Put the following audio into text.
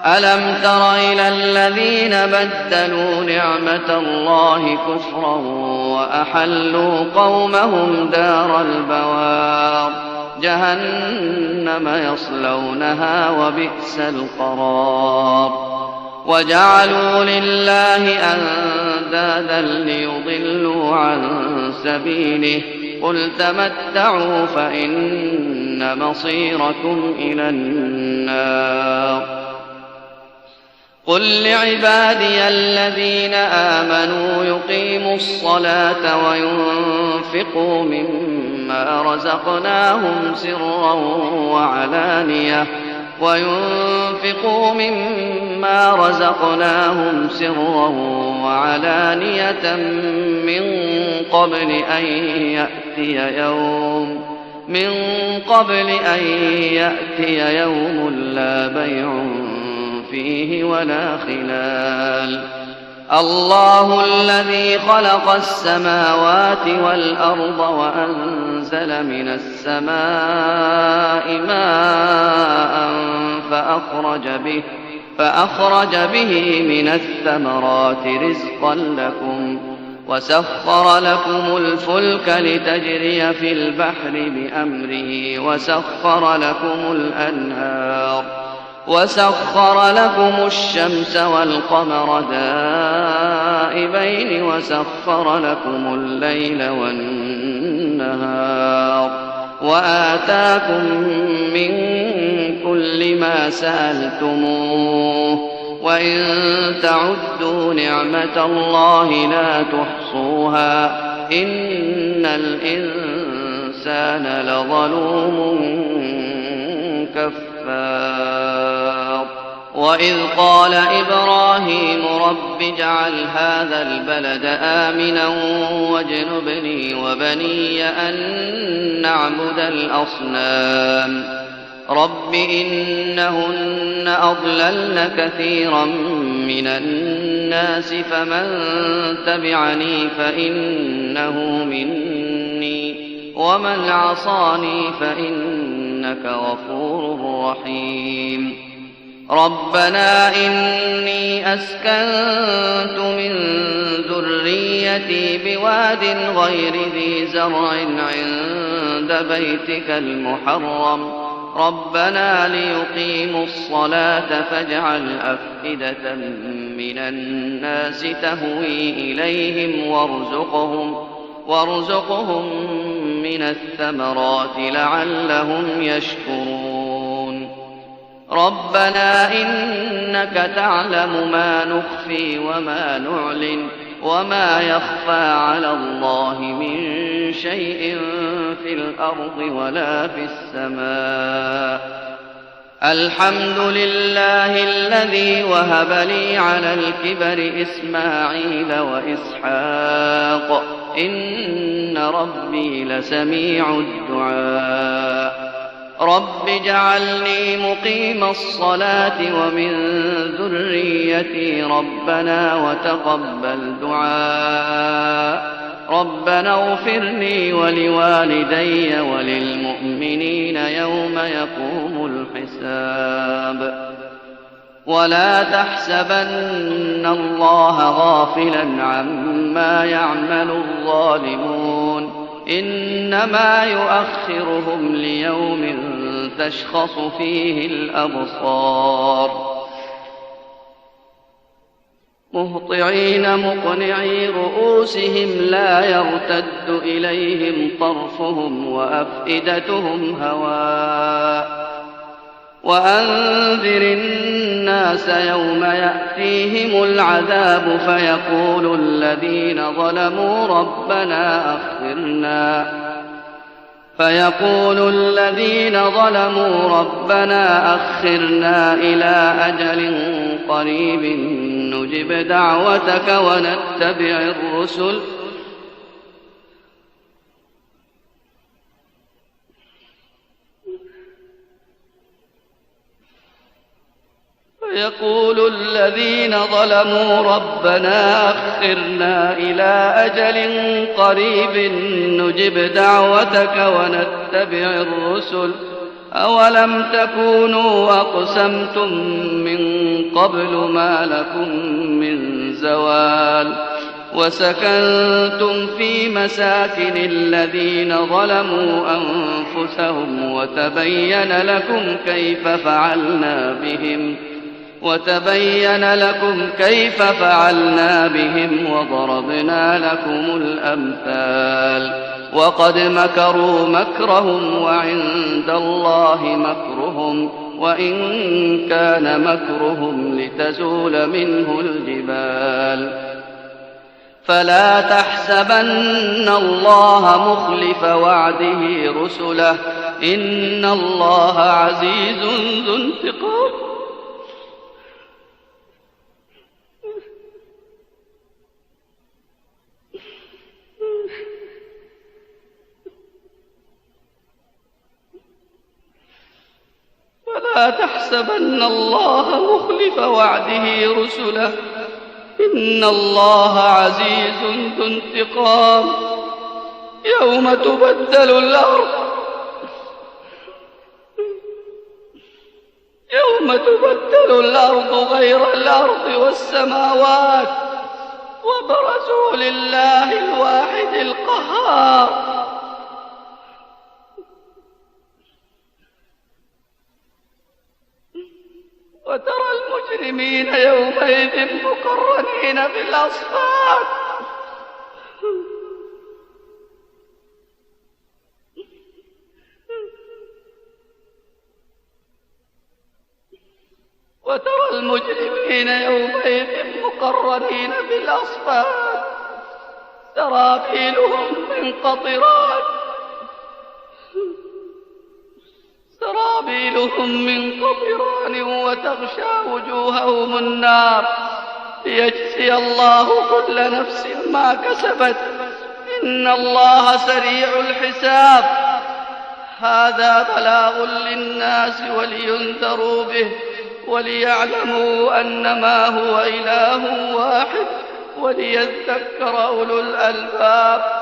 ألم تر إلى الذين بدلوا نعمة الله كفرا وأحلوا قومهم دار البوار جهنم يصلونها وبئس القرار وجعلوا لله أندادا ليضلوا عن سبيله قل تمتعوا فإن مصيركم إلى النار قل لعبادي الذين آمنوا يقيموا الصلاة وينفقوا مما رزقناهم سرا وعلانية من قبل أن يأتي يوم لا بيع فيه ولا خلال الله الذي خلق السماوات والأرض وأنزل من السماء ماء فأخرج به من الثمرات رزقا لكم وسخر لكم الفلك لتجري في البحر بأمره وسخر لكم الشمس والقمر دائبين وسخر لكم الليل والنهار وآتاكم من كل ما سألتموه وإن تعدوا نعمة الله لا تحصوها إن الإنسان لظلوم كفار وإذ قال إبراهيم رب اجعل هذا البلد آمنا واجنبني وبني أن نعبد الأصنام رب إنهن أضللن كثيرا من الناس فمن تبعني فإنه مني ومن عصاني فإنك غفور رحيم ربنا إني أسكنت من ذريتي بواد غير ذي زرع عند بيتك المحرم ربنا ليقيموا الصلاة فاجعل أفئدة من الناس تهوي إليهم وارزقهم من الثمرات لعلهم يشكرون ربنا إنك تعلم ما نخفي وما نعلن وما يخفى على الله من شيء في الأرض ولا في السماء الحمد لله الذي وهب لي على الكبر إسماعيل وإسحاق إن ربي لسميع الدعاء رب اجعلني مقيم الصلاة ومن ذريتي ربنا وتقبل دعاء ربنا اغفر لي ولوالدي وللمؤمنين يوم يقوم الحساب ولا تحسبن الله غافلا عما يعمل الظالمون إنما يؤخرهم ليوم تشخص فيه الأبصار مهطعين مقنعي رؤوسهم لا يرتد إليهم طرفهم وأفئدتهم هواء وأنذر الناس يوم يأتيهم العذاب فيقول الذين ظلموا ربنا أخرنا إلى أجل قريب نجب دعوتك ونتبع الرسل يقول الذين ظلموا ربنا أخرنا إلى أجل قريب نجب دعوتك ونتبع الرسل أولم تكونوا أقسمتم من قبل ما لكم من زوال وسكنتم في مساكن الذين ظلموا أنفسهم وتبين لكم كيف فعلنا بهم وضربنا لكم الأمثال وقد مكروا مكرهم وعند الله مكرهم وإن كان مكرهم لتزول منه الجبال فلا تحسبن الله مخلف وعده رسله إن الله عزيز ذو انتقام فلا تحسبن الله مخلف وعده رسله إن الله عزيز ذو انتقام يوم تبدل الأرض غير الأرض والسماوات وبرزوا لله الواحد القهار وترى المجرمين يومئذ مقرنين في الأصفاد سرابيلهم من قطران وتغشى وجوههم النار ليجزي الله كل نفس ما كسبت إن الله سريع الحساب هذا بلاغ للناس ولينذروا به وليعلموا أنما هو إله واحد وليذكر أولو الألباب